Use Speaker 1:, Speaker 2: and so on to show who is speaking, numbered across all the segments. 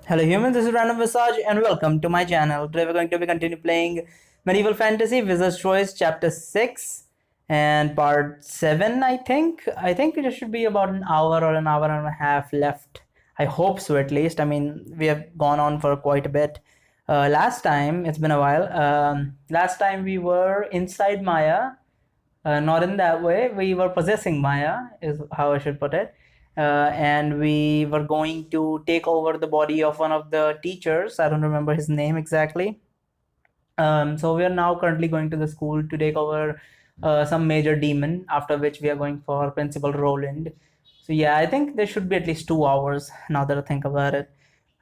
Speaker 1: Hello humans, this is Random Visage and welcome to my channel. Today we're going to be continue playing Medieval Fantasy Wizard's Choice Chapter 6 and Part 7 I think. I think it should be about an hour or an hour and a half left. I hope so at least. I mean, we have gone on for quite a bit. Last time, it's been a while, last time we were inside Maya, not in that way. We were possessing Maya, is how I should put it. And we were going to take over the body of one of the teachers. I don't remember his name exactly. So we are now currently going to the school to take over some major demon, after which we are going for Principal Roland. So yeah, I think there should be at least 2 hours, now that I think about it,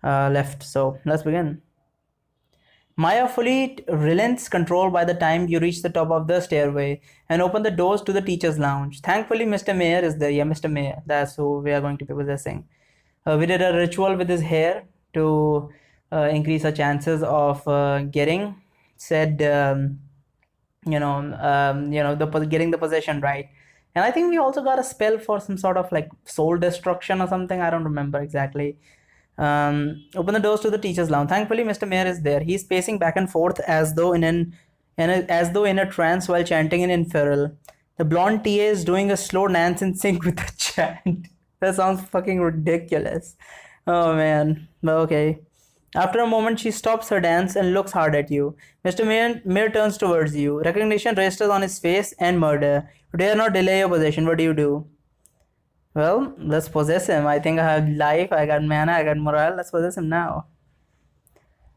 Speaker 1: left. So let's begin. Maya fully relents control by the time you reach the top of the stairway and open the doors to the teacher's lounge. Thankfully, Mr. Mayor is there. Yeah, Mr. Mayor. That's who we are going to be possessing. We did a ritual with his hair to increase our chances of getting said, getting the possession right. And I think we also got a spell for some sort of like soul destruction or something. I don't remember exactly. Open the doors to the teacher's lounge. Thankfully, Mr. Mayor is there. He's pacing back and forth as though in a trance while chanting in Infernal. The blonde TA is doing a slow dance in sync with the chant. That sounds fucking ridiculous. Oh man. But okay. After a moment, she stops her dance and looks hard at you. Mr. Mayor turns towards you. Recognition registers on his face and murder. You dare not delay your possession. What do you do? Well, let's possess him. I think I have life, I got mana, I got morale. Let's possess him now.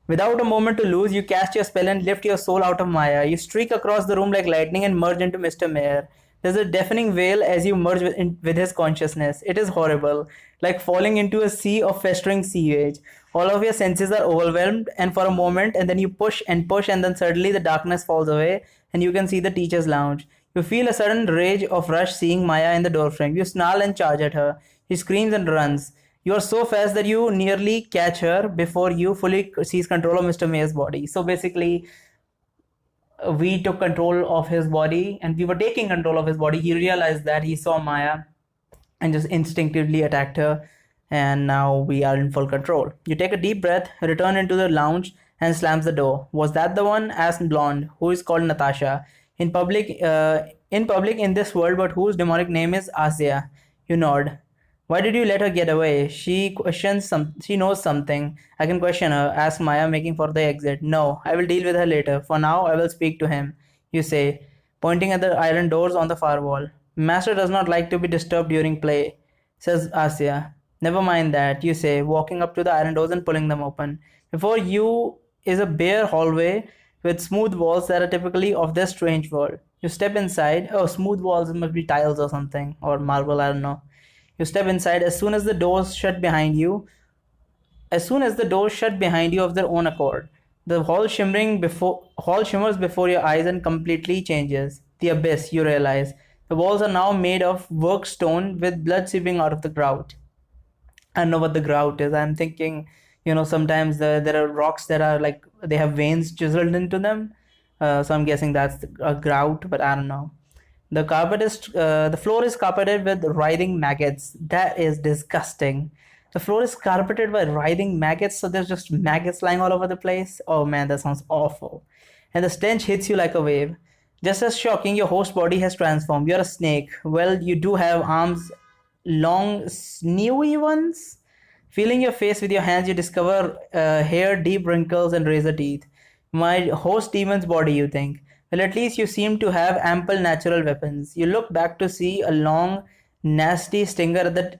Speaker 1: Without a moment to lose, you cast your spell and lift your soul out of Maya. You streak across the room like lightning and merge into Mr. Mayor. There's a deafening wail as you merge with his consciousness. It is horrible, like falling into a sea of festering sewage. All of your senses are overwhelmed, and for a moment, and then you push, and then suddenly the darkness falls away, and you can see the teacher's lounge. You feel a sudden rage of rush seeing Maya in the doorframe. You snarl and charge at her. She screams and runs. You are so fast that you nearly catch her before you fully seize control of Mr. May's body. So basically, we took control of his body and we were taking control of his body. He realized that he saw Maya and just instinctively attacked her. And now we are in full control. You take a deep breath, return into the lounge, and slams the door. Was that the one? Asked Blonde, who is called Natasha. In this world, but whose demonic name is Asia. You nod. Why did you let her get away? She knows something. I can question her. Ask Maya, making for the exit. No, I will deal with her later. For now, I will speak to him. You say, pointing at the iron doors on the far wall. Master does not like to be disturbed during play, says Asya. Never mind that, you say, walking up to the iron doors and pulling them open. Before you is a bare hallway with smooth walls that are typically of this strange world. You step inside. Oh, smooth walls must be tiles or something, or marble, I don't know. You step inside as soon as the doors shut behind you. As soon as the doors shut behind you of their own accord, the hall shimmers before your eyes and completely changes. The abyss, you realize. The walls are now made of worked stone with blood seeping out of the grout. I don't know what the grout is. I'm thinking, sometimes there are rocks that are like they have veins chiseled into them. So I'm guessing that's a grout, but I don't know. The floor is carpeted with writhing maggots. That is disgusting. The floor is carpeted by writhing maggots, so there's just maggots lying all over the place. Oh man, that sounds awful. And the stench hits you like a wave. Just as shocking, your host body has transformed. You're a snake. Well, you do have arms, long, sinewy ones. Feeling your face with your hands, you discover hair, deep wrinkles, and razor teeth. My host demon's body, you think. Well, at least you seem to have ample natural weapons. You look back to see a long, nasty stinger at the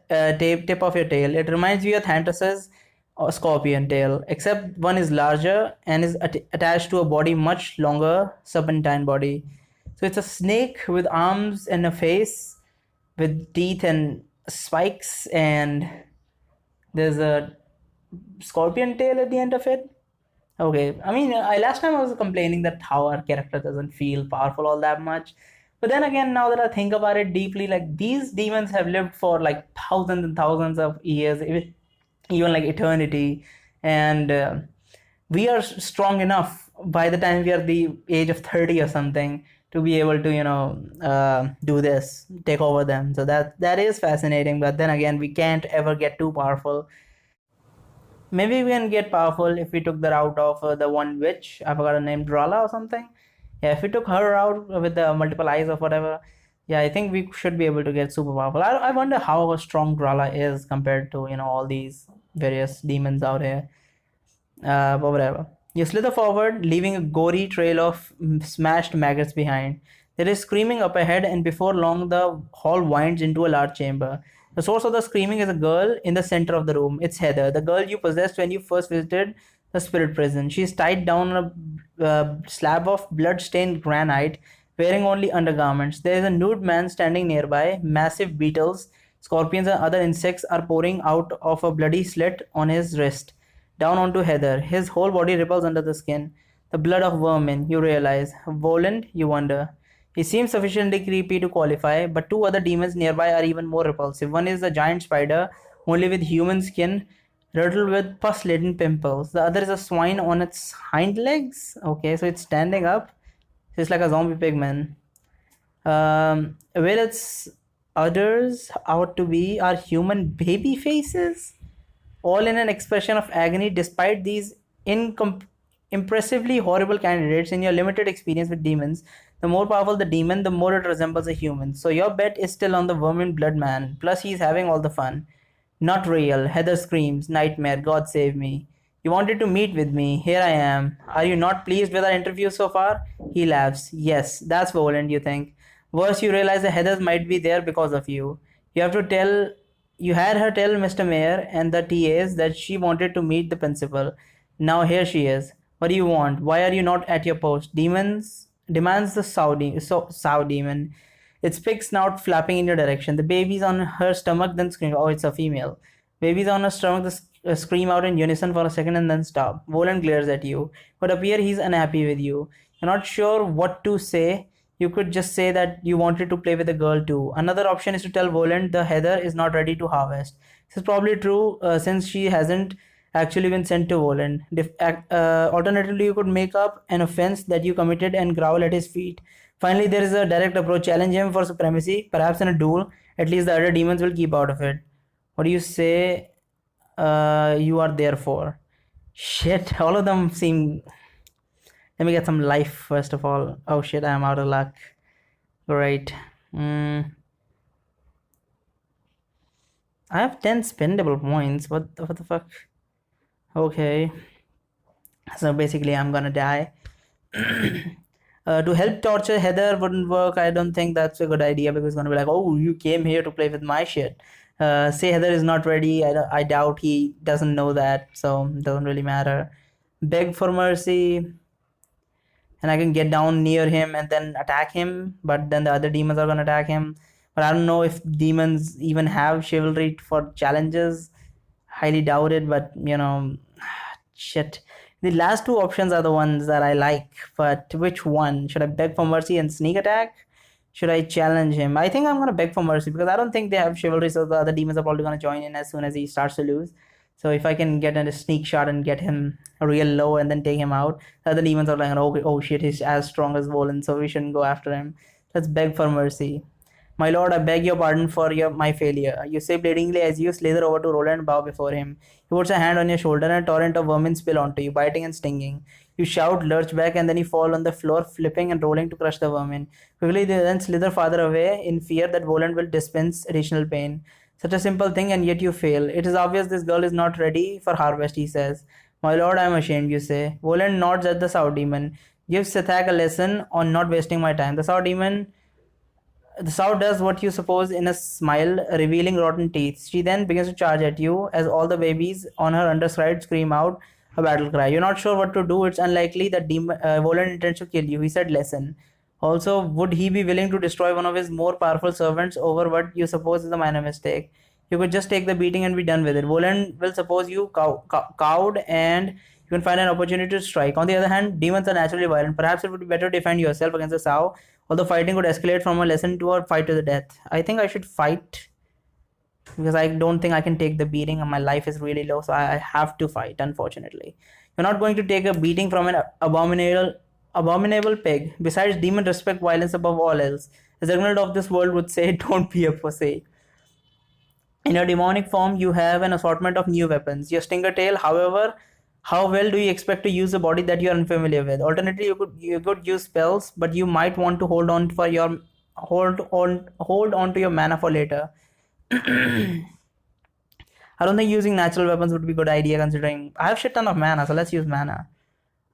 Speaker 1: tip of your tail. It reminds you of Thanatos' scorpion tail, except one is larger and is attached to a body much longer, serpentine body. So it's a snake with arms and a face, with teeth and spikes, and there's a scorpion tail at the end of it. Okay, I mean, last time I was complaining that how our character doesn't feel powerful all that much. But then again, now that I think about it deeply, like these demons have lived for like thousands and thousands of years, even like eternity. And we are strong enough by the time we are the age of 30 or something to be able to, do this, take over them. So that is fascinating. But then again, we can't ever get too powerful. Maybe we can get powerful if we took the route of the one witch. I forgot her name, Drala or something. Yeah, if we took her route with the multiple eyes or whatever, yeah, I think we should be able to get super powerful. I wonder how strong Drala is compared to, all these various demons out here. But whatever. You slither forward, leaving a gory trail of smashed maggots behind. There is screaming up ahead, and before long, the hall winds into a large chamber. The source of the screaming is a girl in the center of the room. It's Heather, the girl you possessed when you first visited the spirit prison. She is tied down on a slab of blood-stained granite, wearing only undergarments. There is a nude man standing nearby. Massive beetles, scorpions, and other insects are pouring out of a bloody slit on his wrist down onto Heather. His whole body ripples under the skin. The blood of vermin, you realize. Voland, you wonder. He seems sufficiently creepy to qualify, but two other demons nearby are even more repulsive. One is a giant spider, only with human skin, riddled with pus-laden pimples. The other is a swine on its hind legs. Okay, so it's standing up. It's like a zombie pigman. Where its others out to be are human baby faces, all in an expression of agony. Despite these impressively horrible candidates, in your limited experience with demons, the more powerful the demon, the more it resembles a human. So your bet is still on the vermin blood man. Plus, he's having all the fun. Not real. Heather screams, nightmare, God save me. You wanted to meet with me. Here I am. Are you not pleased with our interview so far? He laughs. Yes, that's Voland, you think. Worse, you realize the Heathers might be there because of you. You have to tell You had her tell Mr. Mayor and the TAs that she wanted to meet the principal. Now here she is. What do you want? Why are you not at your post? Demons demands the sow demon. Its big snout flapping in your direction. The babies on her stomach then scream. Oh, it's a female. Babies on her stomach scream out in unison for a second and then stop. Volan glares at you, but appear he's unhappy with you. You're not sure what to say. You could just say that you wanted to play with a girl too. Another option is to tell Voland the Heather is not ready to harvest. This is probably true since she hasn't actually been sent to Voland. Alternatively, you could make up an offense that you committed and growl at his feet. Finally, there is a direct approach. Challenge him for supremacy, perhaps in a duel. At least the other demons will keep out of it. What do you say you are there for? Shit, all of them seem... Let me get some life first of all. Oh shit, I am out of luck. Great. I have 10 spendable points. What the fuck? Okay. So basically I'm gonna die. To help torture Heather wouldn't work. I don't think that's a good idea because it's gonna be like, oh, you came here to play with my shit. Say Heather is not ready. I doubt he doesn't know that, so it doesn't really matter. Beg for mercy. And I can get down near him and then attack him, but then the other demons are gonna attack him. But I don't know if demons even have chivalry for challenges. Highly doubt it, but shit. The last two options are the ones that I like, but which one? Should I beg for mercy and sneak attack? Should I challenge him? I think I'm gonna beg for mercy because I don't think they have chivalry, so the other demons are probably gonna join in as soon as he starts to lose. So if I can get a sneak shot and get him real low and then take him out, the other demons are like, oh shit, he's as strong as Volan, so we shouldn't go after him. Let's beg for mercy. My lord, I beg your pardon for my failure. You say bleedingly as you slither over to Roland and bow before him. He puts a hand on your shoulder and a torrent of vermin spill onto you, biting and stinging. You shout, lurch back, and then you fall on the floor, flipping and rolling to crush the vermin. Quickly, they then slither farther away in fear that Voland will dispense additional pain. Such a simple thing, and yet you fail. It is obvious this girl is not ready for harvest, he says. My lord, I am ashamed, you say. Voland nods at the sow demon. Gives Sethak a lesson on not wasting my time. The sow does what you suppose in a smile, revealing rotten teeth. She then begins to charge at you as all the babies on her underside scream out a battle cry. You're not sure what to do. It's unlikely that Voland intends to kill you. He said lesson. Also, would he be willing to destroy one of his more powerful servants over what you suppose is a minor mistake? You could just take the beating and be done with it. Voland will suppose you cowed and you can find an opportunity to strike. On the other hand, demons are naturally violent. Perhaps it would be better to defend yourself against a sow, although fighting would escalate from a lesson to a fight to the death. I think I should fight because I don't think I can take the beating and my life is really low, so I have to fight, unfortunately. You're not going to take a beating from an abominable pig. Besides, demons respect violence above all else. As Reginald of this world would say, don't be a pussy. In your demonic form, you have an assortment of new weapons. Your stinger tail, however, how well do you expect to use a body that you are unfamiliar with? Alternately, you could use spells, but you might want to hold on to your mana for later. I don't think using natural weapons would be a good idea considering I have shit ton of mana, so let's use mana.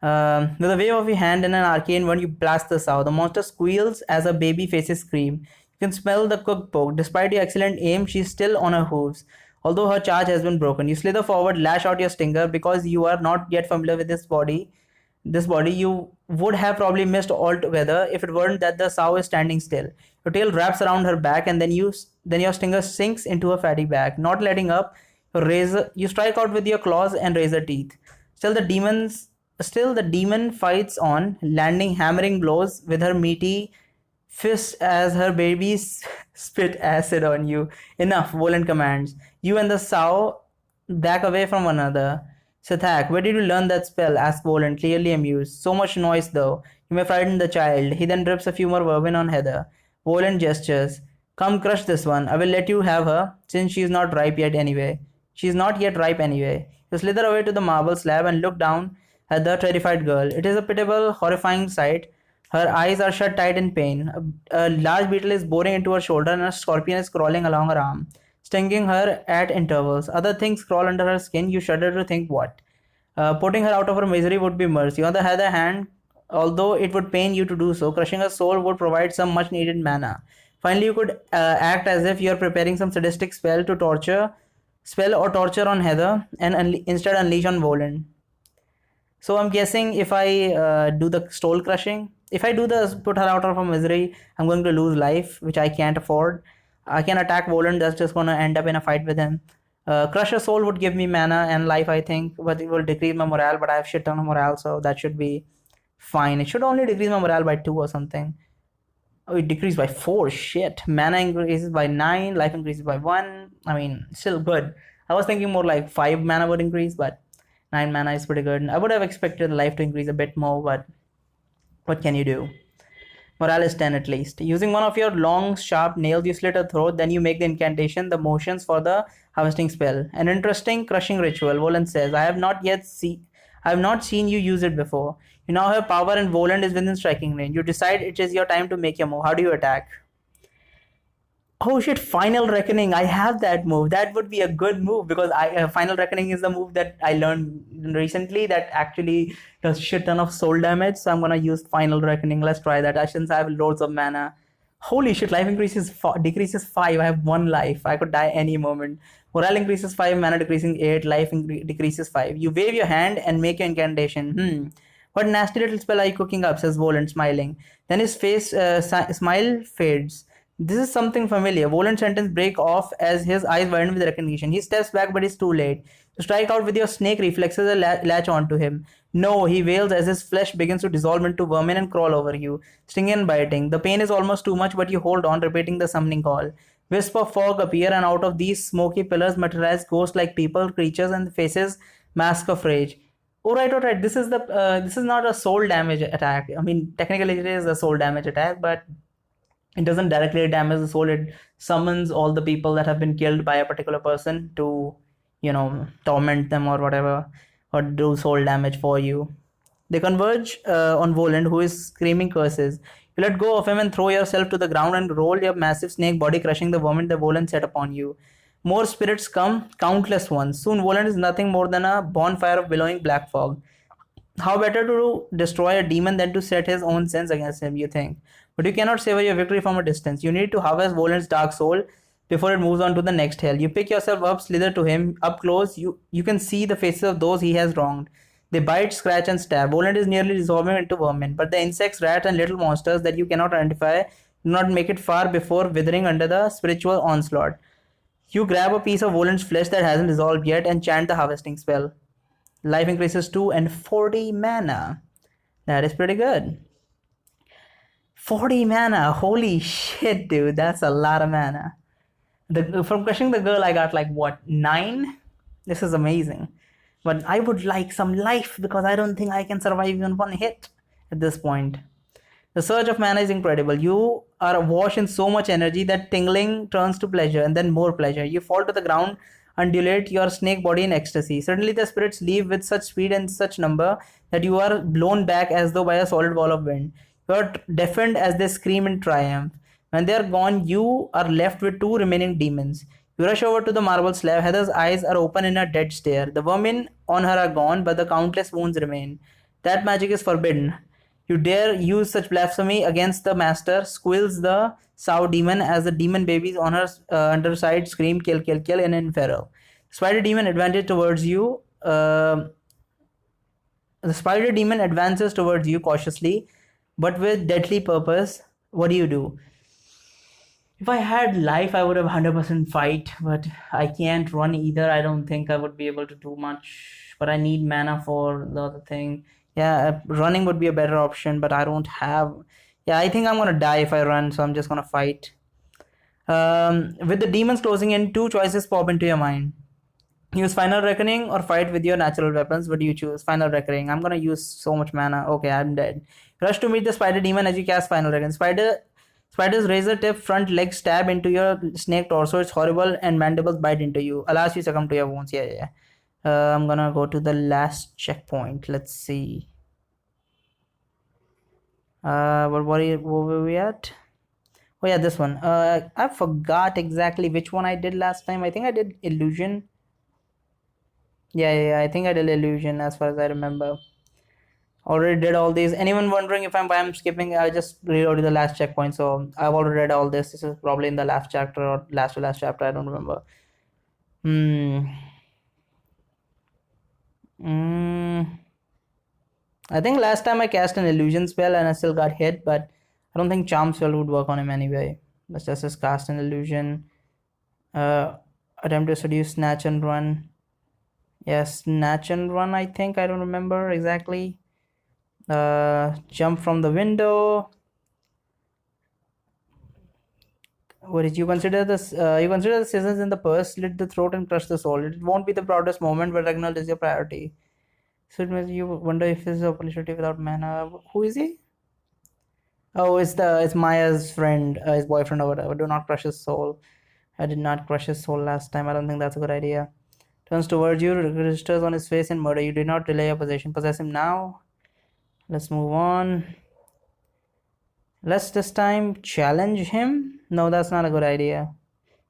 Speaker 1: With a wave of your hand and an arcane one, you blast this out. The monster squeals as a baby faces scream. You can smell the cook poke. Despite your excellent aim, she's still on her hooves. Although her charge has been broken, you slither forward, lash out your stinger because you are not yet familiar with this body you would have probably missed altogether if it weren't that the sow is standing still. Your tail wraps around her back, and then your stinger sinks into her fatty back. Not letting up, you strike out with your claws and razor teeth. Still, the demon fights on, landing hammering blows with her meaty fist as her babies spit acid on you. Enough, Volan commands. You and the sow back away from one another. Sathak, where did you learn that spell? Asked Volan, clearly amused. So much noise, though. You may frighten the child. He then drips a few more vermin on Heather. Volan gestures. Come crush this one. I will let you have her, since she is not ripe yet anyway. She is not yet ripe anyway. You slither away to the marble slab and look down at the terrified girl. It is a pitiable, horrifying sight. Her eyes are shut tight in pain. A large beetle is boring into her shoulder, and a scorpion is crawling along her arm, stinging her at intervals. Other things crawl under her skin. You shudder to think what. Putting her out of her misery would be mercy. On the other hand, although it would pain you to do so, crushing her soul would provide some much needed mana. Finally, you could act as if you are preparing some sadistic spell or torture on Heather, and instead unleash on Volan. So I'm guessing if I do the soul crushing, if I do the put her out of her misery, I'm going to lose life, which I can't afford. I can attack Volan, that's just gonna end up in a fight with him. Crush her soul would give me mana and life, I think, but it will decrease my morale. But I have shit ton of morale, so that should be fine. It should only decrease my morale by 2 or something. Oh, it decreased by 4. Shit. Mana increases by 9. Life increases by 1. I mean, still good. I was thinking more like 5 mana would increase, but 9 mana is pretty good. I would have expected life to increase a bit more, but what can you do? Morale is 10 at least. Using one of your long, sharp nails, you slit her throat, then you make the incantation, the motions for the harvesting spell. An interesting crushing ritual, Volan says. I have not seen you use it before. You now have power and Voland is within striking range. You decide it is your time to make your move. How do you attack? Oh shit, Final Reckoning. I have that move. That would be a good move because Final Reckoning is the move that I learned recently that actually does shit ton of soul damage. So I'm gonna use Final Reckoning. Let's try that. Since I have loads of mana. Holy shit, life decreases 5. I have 1 life. I could die any moment. Morale increases 5, mana decreasing 8, life decreases 5. You wave your hand and make your incantation. What nasty little spell are you cooking up? Says Voland, smiling. Then his smile fades. This is something familiar. Voland's sentence break off as his eyes widen with recognition. He steps back, but it's too late. You strike out with your snake reflexes and latch onto him. No, he wails as his flesh begins to dissolve into vermin and crawl over you, stinging and biting. The pain is almost too much, but you hold on, repeating the summoning call. Wisps of fog appear, and out of these smoky pillars materialize ghost-like people, creatures, and faces mask of rage. All right. This is not a soul damage attack. I mean, technically it is a soul damage attack, but it doesn't directly damage the soul. It summons all the people that have been killed by a particular person to, torment them or whatever, or do soul damage for you. They converge on Voland, who is screaming curses. You let go of him and throw yourself to the ground and roll your massive snake body, crushing the vermin the Voland set upon you. More spirits come, countless ones. Soon Voland is nothing more than a bonfire of billowing black fog. How better to destroy a demon than to set his own sins against him, you think. But you cannot savor your victory from a distance. You need to harvest Voland's dark soul before it moves on to the next hell. You pick yourself up, slither to him. Up close, you can see the faces of those he has wronged. They bite, scratch, and stab. Voland is nearly dissolving into vermin, but the insects, rats, and little monsters that you cannot identify do not make it far before withering under the spiritual onslaught. You grab a piece of Voland's flesh that hasn't dissolved yet and chant the harvesting spell. Life increases 2 and 40 mana. That is pretty good. 40 mana. Holy shit, dude. That's a lot of mana. From crushing the girl, I got 9? This is amazing. But I would like some life because I don't think I can survive even 1 hit at this point. The surge of mana is incredible. You are awash in so much energy that tingling turns to pleasure and then more pleasure. You fall to the ground, undulate your snake body in ecstasy. Suddenly, the spirits leave with such speed and such number that you are blown back as though by a solid wall of wind. You are deafened as they scream in triumph. When they are gone, you are left with two remaining demons. You rush over to the marble slab. Heather's eyes are open in a dead stare. The vermin on her are gone, but the countless wounds remain. That magic is forbidden. You dare use such blasphemy against the master, squeals the sow demon as the demon babies on her underside scream, kill, kill, kill in Inferno. Spider demon advances towards you. The spider demon advances towards you cautiously, but with deadly purpose. What do you do? If I had life, I would have 100% fight, but I can't run either. I don't think I would be able to do much, but I need mana for the other thing. Yeah, running would be a better option, but I don't have. Yeah, I think I'm gonna die if I run, so I'm just gonna fight. With the demons closing in, two choices pop into your mind. Use Final Reckoning or fight with your natural weapons. What do you choose? Final Reckoning. I'm gonna use so much mana. Okay, I'm dead. Rush to meet the spider demon as you cast Final Reckoning. Spider's razor tip front leg stab into your snake torso. It's horrible and mandibles bite into you. Alas, you succumb to your wounds. Yeah. I'm gonna go to the last checkpoint. Let's see. Where were we at? Oh yeah, this one. I forgot exactly which one I did last time. I think I did illusion. Yeah, I think I did illusion as far as I remember. Already did all these. Anyone wondering if I'm skipping? I just reloaded the last checkpoint, so I've already read all this. This is probably in the last chapter or last to last chapter. I don't remember. I think last time I cast an illusion spell and I still got hit, but I don't think charm spell would work on him anyway. Let's just cast an illusion. Attempt to seduce, snatch and run. Yes, snatch and run, I think. I don't remember exactly. Jump from the window. What did you consider this? You consider the scissors in the purse, slit the throat and crush the soul. It won't be the proudest moment, but Ragnall is your priority. So it makes you wonder if this is a opportunity without mana. Who is he? Oh, it's Maya's friend, his boyfriend or whatever. Do not crush his soul. I did not crush his soul last time. I don't think that's a good idea. Turns towards you, registers on his face in murder. You did not delay your possession. Possess him now. Let's move on. Let's this time challenge him. No, that's not a good idea.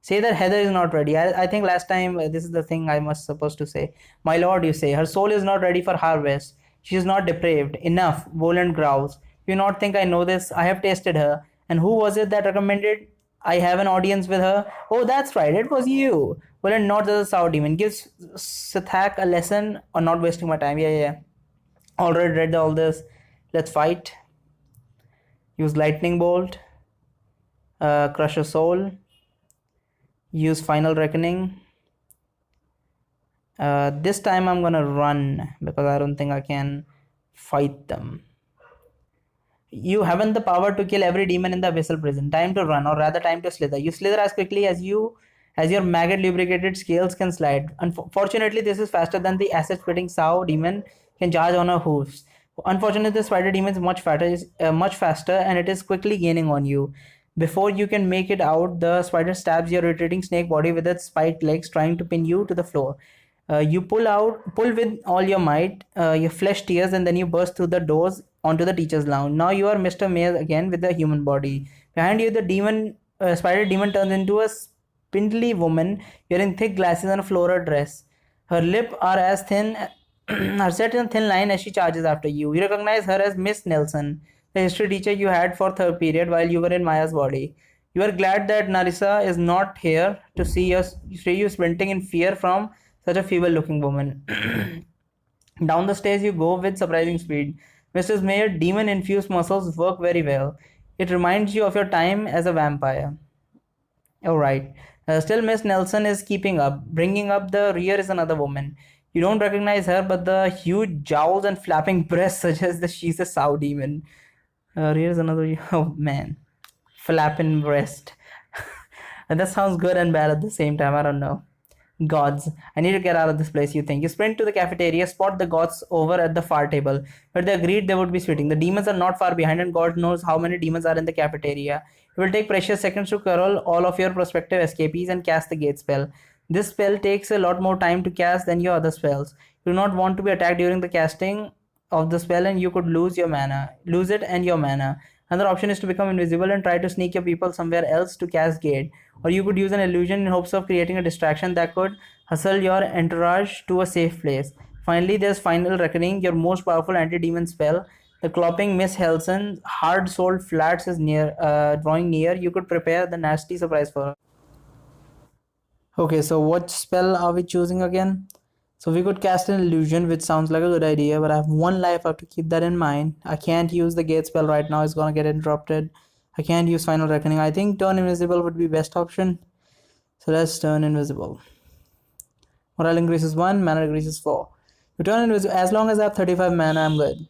Speaker 1: Say that Heather is not ready. I think last time, this is the thing I was supposed to say. My lord, you say, her soul is not ready for harvest. She is not depraved. Enough, Voland growls. You not think I know this? I have tasted her. And who was it that recommended I have an audience with her? Oh, that's right, it was you. Voland nods as a sour demon. Gives Sithak a lesson on not wasting my time. Yeah. Already read all this. Let's fight. Use lightning bolt. Crush a soul. Use final reckoning. This time I'm gonna run because I don't think I can fight them. You haven't the power to kill every demon in the abyssal prison. Time to run, or rather time to slither. You slither as quickly as your maggot lubricated scales can slide. Unfortunately, this is faster than the acid spitting sow demon can charge on her hooves. Unfortunately, the spider demon is much faster, and it is quickly gaining on you. Before you can make it out, the spider stabs your retreating snake body with its spiked legs, trying to pin you to the floor. You pull with all your might, your flesh tears, and then you burst through the doors onto the teacher's lounge. Now you are Mr. Mayor again with a human body. Behind you, the spider demon turns into a spindly woman wearing thick glasses and a floral dress. Her lips are as thin, are set in a thin line as she charges after you. You recognize her as Miss Nelson, the history teacher you had for third period while you were in Maya's body. You are glad that Narissa is not here to see you sprinting in fear from such a feeble-looking woman. Down the stairs you go with surprising speed. Mrs. Mayor, demon-infused muscles work very well. It reminds you of your time as a vampire. Alright. Still, Miss Nelson is keeping up. Bringing up the rear is another woman. You don't recognize her, but the huge jowls and flapping breasts suggest that she's a sow demon. Rear is another... Oh, man. Flapping breast. And that sounds good and bad at the same time. I don't know. Gods, I need to get out of this place, you think. You sprint to the cafeteria, spot the gods over at the far table, where they agreed they would be sitting. The demons are not far behind, and God knows how many demons are in the cafeteria. It will take precious seconds to curl all of your prospective escapees and cast the gate spell. This spell takes a lot more time to cast than your other spells. You do not want to be attacked during the casting of the spell, and you could lose it and your mana. Another option is to become invisible and try to sneak your people somewhere else to cast Gate, or you could use an illusion in hopes of creating a distraction that could hustle your entourage to a safe place. Finally, there's Final Reckoning, your most powerful anti-demon spell. The clopping Miss Helson, hard-souled flats is drawing near. You could prepare the nasty surprise for her. Okay, so what spell are we choosing again? So we could cast an illusion, which sounds like a good idea, but I have one life. I have to keep that in mind. I can't use the gate spell right now. It's gonna get interrupted. I can't use Final Reckoning. I think turn invisible would be best option. So let's turn invisible. Morale increases 1, mana increases 4. You turn invisible. As long as I have 35 mana, I'm good.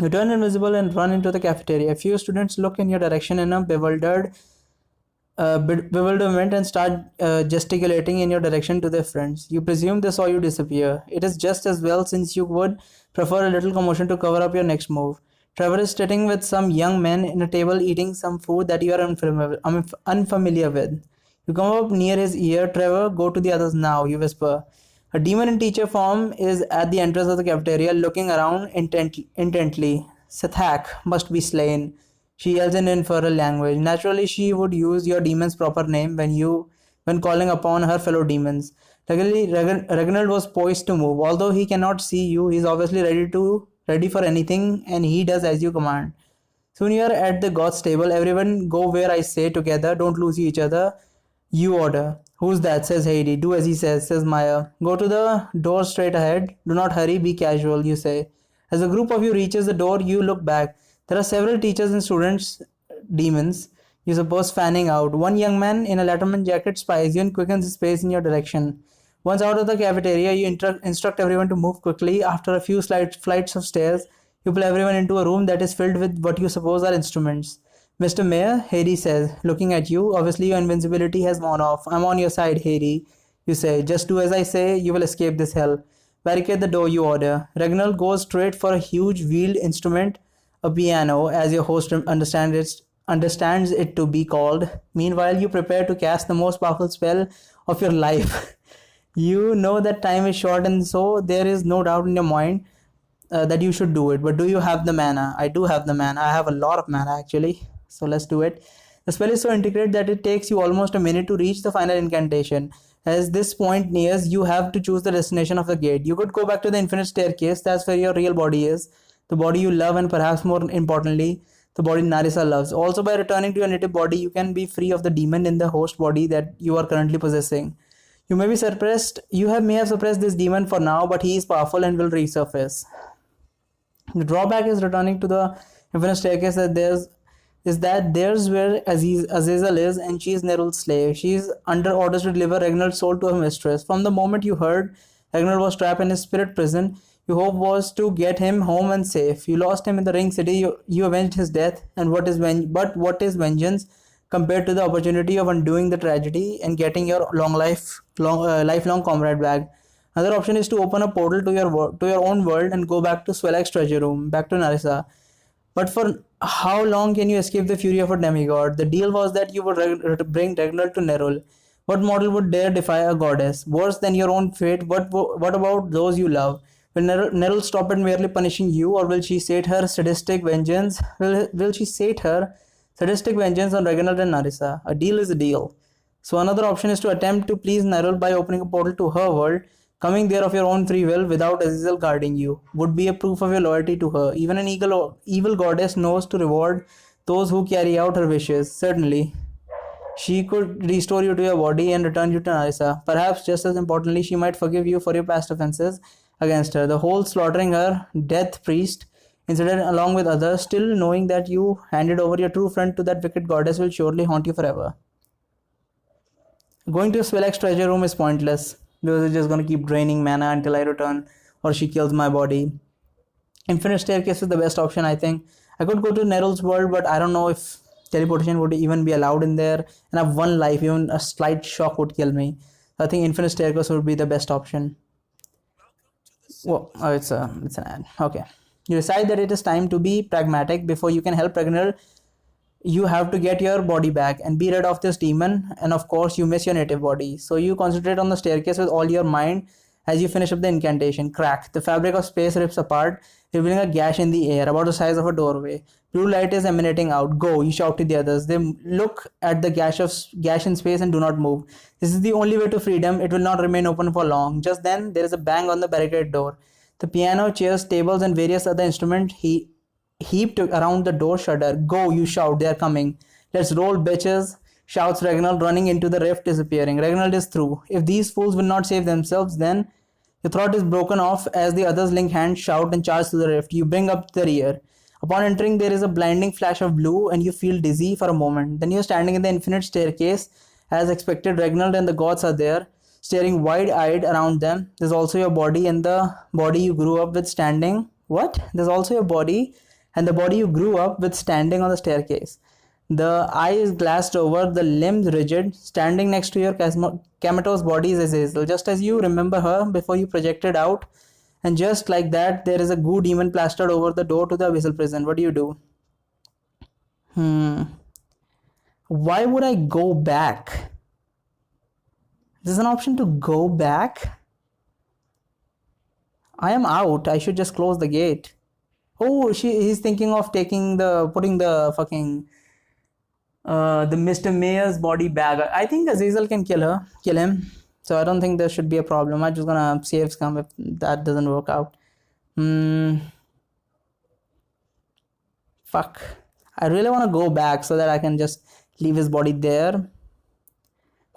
Speaker 1: You turn invisible and run into the cafeteria. A few students look in your direction in a bewilderment and start gesticulating in your direction to their friends. You presume they saw you disappear. It is just as well, since you would prefer a little commotion to cover up your next move. Trevor is sitting with some young men in a table eating some food that you are unfamiliar with. You come up near his ear. Trevor, go to the others now, you whisper. A demon in teacher form is at the entrance of the cafeteria, looking around intently. Sathak must be slain, she yells in infernal language. Naturally, she would use your demon's proper name when calling upon her fellow demons. Reginald was poised to move. Although he cannot see you, he is obviously ready for anything, and he does as you command. Soon you are at the God's table. Everyone go where I say together. Don't lose each other. You order. Who's that? Says Heidi. Do as he says Maya. Go to the door straight ahead. Do not hurry. Be casual, you say. As a group of you reaches the door, you look back. There are several teachers and students, demons, you suppose, fanning out. One young man in a letterman jacket spies you and quickens his pace in your direction. Once out of the cafeteria, you instruct everyone to move quickly. After a few flights of stairs, you pull everyone into a room that is filled with what you suppose are instruments. Mr. Mayor, Harry says, looking at you. Obviously, your invincibility has worn off. I'm on your side, Harry, you say. Just do as I say, you will escape this hell. Barricade the door, you order. Reginald goes straight for a huge wheeled instrument, a piano, as your host understands it to be called. Meanwhile, you prepare to cast the most powerful spell of your life. You know that time is short, and so there is no doubt in your mind that you should do it. But do you have the mana? I do have the mana. I have a lot of mana, actually. So let's do it. The spell is so intricate that it takes you almost a minute to reach the final incantation. As this point nears, you have to choose the destination of the gate. You could go back to the infinite staircase. That's where your real body is. The body you love, and perhaps more importantly, the body Narissa loves. Also, by returning to your native body, you can be free of the demon in the host body that you are currently possessing. You may have suppressed this demon for now, but he is powerful and will resurface. The drawback is returning to the infinite staircase there's where Azazel is, and she is Nerul's slave. She is under orders to deliver Reginald's soul to her mistress. From the moment you heard Reginald was trapped in his spirit prison, your hope was to get him home and safe. You lost him in the Ring City. You avenged his death, and what is vengeance compared to the opportunity of undoing the tragedy and getting your lifelong comrade back? Another option is to open a portal to your own world and go back to Swellak's treasure room, back to Narissa. But for how long can you escape the fury of a demigod? The deal was that you would bring Reginald to Nerul. What mortal would dare defy a goddess? Worse than your own fate, what about those you love? Will Nerul stop at merely punishing you, or will she sate her sadistic vengeance? Will she sate her sadistic vengeance on Reginald and Narissa? A deal is a deal. So another option is to attempt to please Nerul by opening a portal to her world. Coming there of your own free will without Azazel guarding you would be a proof of your loyalty to her. Even an evil goddess knows to reward those who carry out her wishes. Certainly, she could restore you to your body and return you to Narissa. Perhaps just as importantly, she might forgive you for your past offenses against her. The whole slaughtering her death priest incident, along with others, still knowing that you handed over your true friend to that wicked goddess, will surely haunt you forever. Going to Swellak's treasure room is pointless, because it's just going to keep draining mana until I return or she kills my body. Infinite staircase is the best option, I think. I could go to Nerul's world, but I don't know if teleportation would even be allowed in there, and I have one life. Even a slight shock would kill me. I think infinite staircase would be the best option. Well, oh, it's an ad. Okay. You decide that it is time to be pragmatic before you can help Reginald. You have to get your body back and be rid of this demon, and of course you miss your native body, so you concentrate on the staircase with all your mind. As you finish up the incantation, crack, the fabric of space rips apart, revealing a gash in the air about the size of a doorway. Blue light is emanating out. Go, you shout to the others. They look at the gash in space and do not move. This is the only way to freedom. It will not remain open for long. Just then there is a bang on the barricade door. The piano, chairs, tables and various other instruments heaped around the door shudder. Go, you shout, they are coming. Let's roll, bitches, shouts Reginald, running into the rift, disappearing. Reginald is through. If these fools will not save themselves, then your throat is broken off as the others link hands, shout and charge to the rift. You bring up the rear. Upon entering, there is a blinding flash of blue and you feel dizzy for a moment. Then you're standing in the infinite staircase. As expected, Reginald and the gods are there, staring wide-eyed around them. There's also your body and the body you grew up with standing. What? There's also your body and the body you grew up with standing on the staircase. The eye is glassed over, the limbs rigid. Standing next to your comatose body is Azazel, just as you remember her before you projected out. And just like that, there is a goo demon plastered over the door to the abyssal prison. What do you do? Why would I go back? There's an option to go back. I am out. I should just close the gate. Oh, he's thinking of putting the fucking the Mr. Mayor's body back. I think Azazel can kill him. So I don't think there should be a problem. I'm just gonna save scum if that doesn't work out. Fuck. I really want to go back so that I can just leave his body there.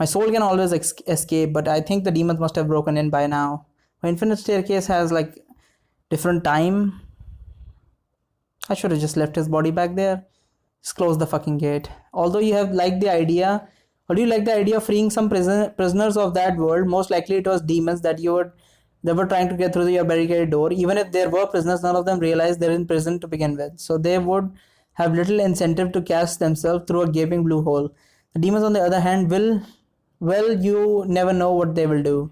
Speaker 1: My soul can always escape, but I think the demons must have broken in by now. My infinite staircase has like different time. I should have just left his body back there. Just close the fucking gate. Although you have liked the idea, or do you like the idea of freeing some prisoners of that world? Most likely it was demons that they were trying to get through your barricaded door. Even if there were prisoners, none of them realized they're in prison to begin with. So they would have little incentive to cast themselves through a gaping blue hole. The demons, on the other hand, you never know what they will do.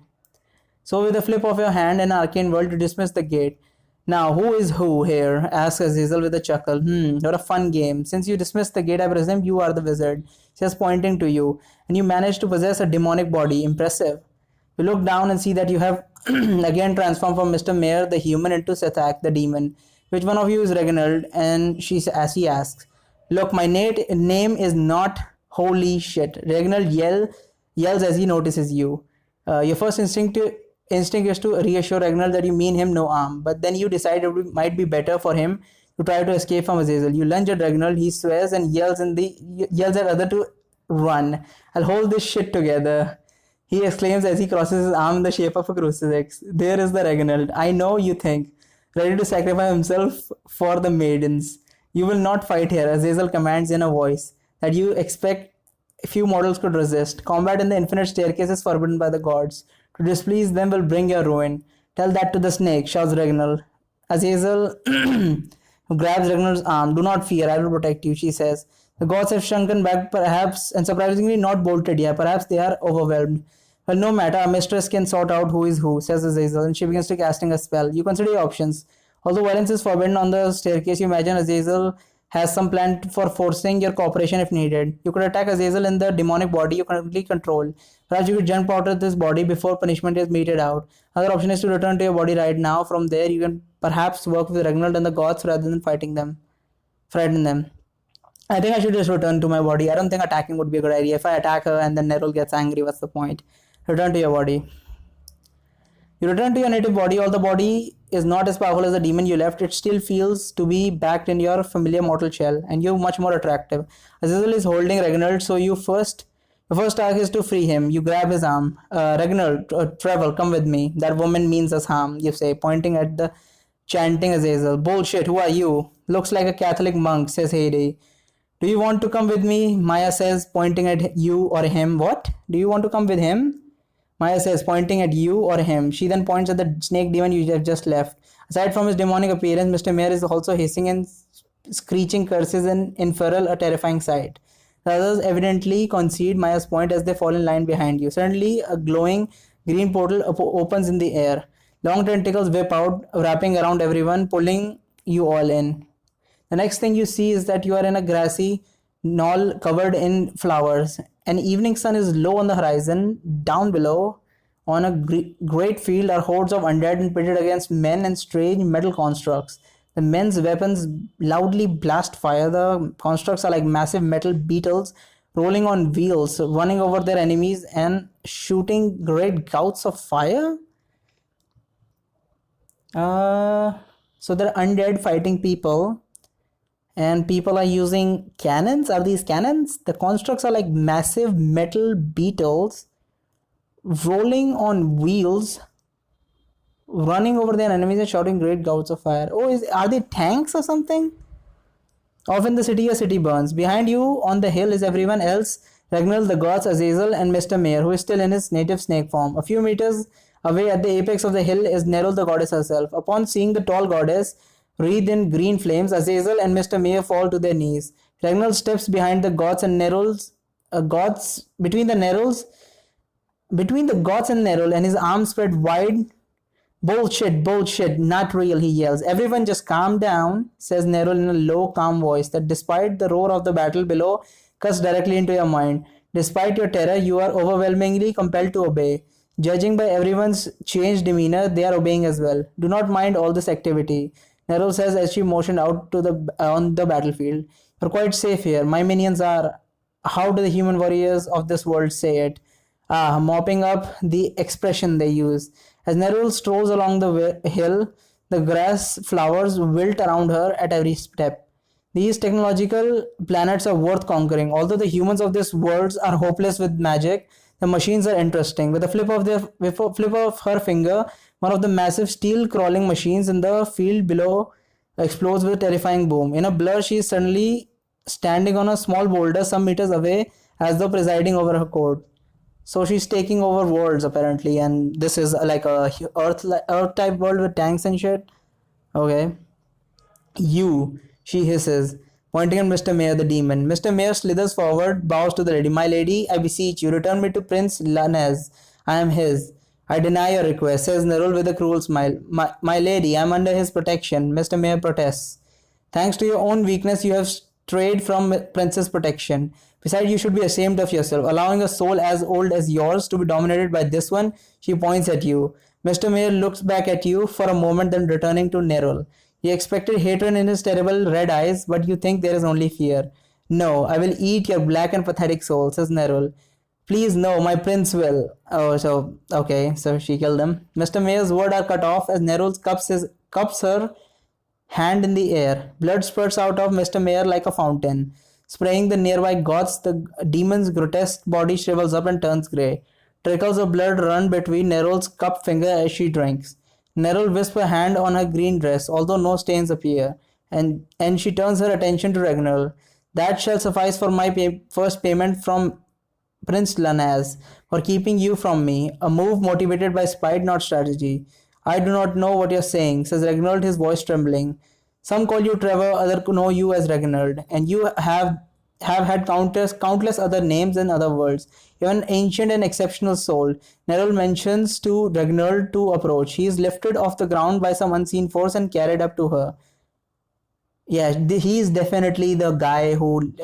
Speaker 1: So with a flip of your hand in arcane world, to dismiss the gate. Now, who is who here? Asks Azazel with a chuckle. What a fun game. Since you dismissed the gate, I presume you are the wizard. Just pointing to you. And you managed to possess a demonic body. Impressive. You look down and see that you have again transformed from Mr. Mayor, the human, into Sethak, the demon. Which one of you is Reginald? And she asks, look, my name is not holy shit. Reginald yells as he notices you. Your first instinct is to reassure Reginald that you mean him no harm, but then you decide it might be better for him to try to escape from Azazel. You lunge at Reginald, he swears and yells at other to run. I'll hold this shit together, he exclaims as he crosses his arm in the shape of a crucifix. There is the Reginald. I know, you think, ready to sacrifice himself for the maidens. You will not fight here, Azazel commands in a voice that you expect few mortals could resist. Combat in the infinite staircase is forbidden by the gods. To displease them will bring your ruin. Tell that to the snake, shouts Reginald. Azazel grabs Reginald's arm. Do not fear, I will protect you, she says. The gods have shrunken back, perhaps, and surprisingly not bolted yet. Perhaps they are overwhelmed. Well, no matter, a mistress can sort out who is who, says Azazel, and she begins to casting a spell. You consider your options. Although violence is forbidden on the staircase, you imagine Azazel has some plan for forcing your cooperation if needed. You could attack Azazel in the demonic body you currently control. Perhaps you could jump out of this body before punishment is meted out. Another option is to return to your body right now. From there, you can perhaps work with Reginald and the gods rather than frighten them. I think I should just return to my body. I don't think attacking would be a good idea. If I attack her and then Nerul gets angry, what's the point? Return to your body. You return to your native body. Although the body is not as powerful as the demon you left, it still feels to be backed in your familiar mortal shell, and you're much more attractive. Azazel is holding Reginald, so your first task is to free him. You grab his arm. Reginald, Trevor, come with me. That woman means us harm, you say, pointing at the chanting Azazel. Bullshit, who are you? Looks like a Catholic monk, says Hades. Do you want to come with me? Maya says, pointing at you or him. What? Do you want to come with him? Maya says, pointing at you or him. She then points at the snake demon you have just left. Aside from his demonic appearance, Mr. Mayor is also hissing and screeching curses in infernal, a terrifying sight. The others evidently concede Maya's point as they fall in line behind you. Suddenly, a glowing green portal opens in the air. Long tentacles whip out, wrapping around everyone, pulling you all in. The next thing you see is that you are in a grassy knoll covered in flowers. An evening sun is low on the horizon. Down below, on a great field, are hordes of undead and pitted against men and strange metal constructs. The men's weapons loudly blast fire. The constructs are like massive metal beetles rolling on wheels, running over their enemies and shooting great gouts of fire. Uh, so they're undead fighting people, and people are using cannons. Are these cannons? The constructs are like massive metal beetles rolling on wheels, running over their enemies and shouting great gouts of fire. Are they tanks or something? Off in the city, a city burns. Behind you on the hill is everyone else. Ragnar, the gods, Azazel, and Mr. Mayor, who is still in his native snake form. A few meters away at the apex of the hill is Nerul, the goddess herself. Upon seeing the tall goddess, wreathed in green flames, Azazel and Mr. Mayor fall to their knees. Ragnar steps behind the gods and Nerul's gods between the gods and Nerul, and his arms spread wide. Bullshit, bullshit, not real, he yells. Everyone just calm down, says Nerul in a low, calm voice that despite the roar of the battle below cuts directly into your mind. Despite your terror, you are overwhelmingly compelled to obey. Judging by everyone's changed demeanor, they are obeying as well. Do not mind all this activity, Nerul says as she motioned out to the on the battlefield. You're quite safe here. My minions are. How do the human warriors of this world say it? Mopping up the expression they use. As Nerul strolls along the hill, the grass flowers wilt around her at every step. These technological planets are worth conquering. Although the humans of this world are hopeless with magic, the machines are interesting. With a flip of her finger, one of the massive steel crawling machines in the field below explodes with a terrifying boom. In a blur, she is suddenly standing on a small boulder some meters away, as though presiding over her court. So she's taking over worlds apparently, and this is like a Earth type world with tanks and shit. Okay. You, she hisses, pointing at Mr. Mayor the demon. Mr. Mayor slithers forward, bows to the lady. My lady, I beseech you, return me to Prince Lanez. I am his. I deny your request, says Nerul with a cruel smile. My lady, I am under his protection. Mr. Mayor protests. Thanks to your own weakness, you have strayed from Prince's protection. Besides, you should be ashamed of yourself, allowing a soul as old as yours to be dominated by this one. She points at you. Mr. Mayor looks back at you for a moment, then returning to Nerul. He expected hatred in his terrible red eyes, but you think there is only fear. No, I will eat your black and pathetic soul, says Nerul. Please, no, my prince will. Okay, so she killed him. Mr. Mayor's words are cut off as Nerul cups her hand in the air. Blood spurts out of Mr. Mayor like a fountain. Spraying the nearby gods, the demon's grotesque body shrivels up and turns grey. Trickles of blood run between Nerul's cupped finger as she drinks. Nerul wisps a hand on her green dress, although no stains appear, and she turns her attention to Ragnar. That shall suffice for my first payment from Prince Lanaz for keeping you from me, a move motivated by spite, not strategy. I do not know what you're saying, says Reginald, his voice trembling. Some call you Trevor, others know you as Reginald, and you have had countless other names in other worlds. You're an ancient and exceptional soul. Nerul mentions to Reginald to approach. He is lifted off the ground by some unseen force and carried up to her. Yeah, he is definitely the guy who,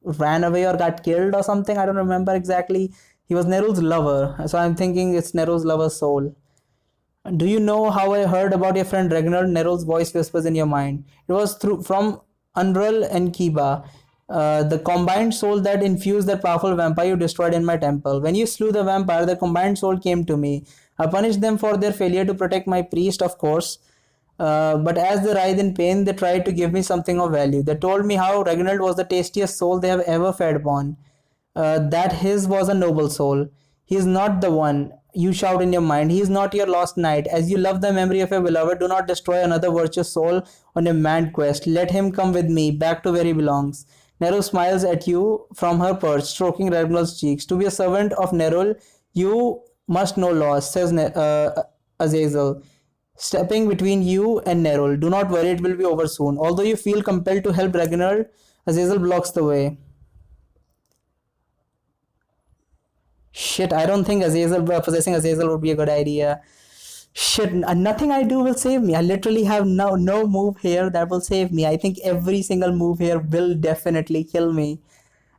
Speaker 1: ran away or got killed or something. I don't remember exactly. He was Nerul's lover, so I'm thinking it's Nerul's lover's soul. Do you know how I heard about your friend Reginald? Nerul's voice whispers in your mind. It was from Unrul and Kiba, the combined soul that infused that powerful vampire you destroyed in my temple. When you slew the vampire, the combined soul came to me. I punished them for their failure to protect my priest, of course. But as they writhed in pain, they tried to give me something of value. They told me how Reginald was the tastiest soul they have ever fed upon. That his was a noble soul. He is not the one. You shout in your mind. He is not your lost knight. As you love the memory of your beloved, do not destroy another virtuous soul on a mad quest. Let him come with me, back to where he belongs. Nerul smiles at you from her perch, stroking Reginald's cheeks. To be a servant of Nerul, you must know loss, says Azazel, stepping between you and Nerul. Do not worry, it will be over soon. Although you feel compelled to help Reginald, Azazel blocks the way. Shit, I don't think Azazel possessing Azazel would be a good idea. Shit, nothing I do will save me. I literally have no move here that will save me. I think every single move here will definitely kill me.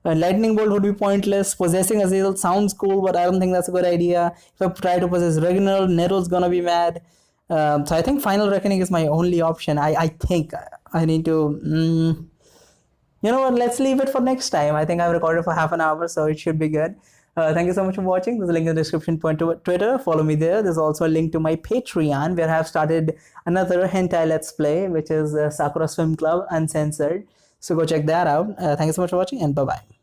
Speaker 1: Lightning bolt would be pointless. Possessing Azazel sounds cool, but I don't think that's a good idea. If I try to possess Reginald, Nero's gonna be mad. So I think Final Reckoning is my only option. I think I need to. You know what? Let's leave it for next time. I think I've recorded for half an hour, so it should be good. Thank you so much for watching. There's a link in the description point to Twitter. Follow me there. There's also a link to my Patreon where I've started another hentai let's play, which is Sakura Swim Club Uncensored. So go check that out. Thank you so much for watching, and bye bye.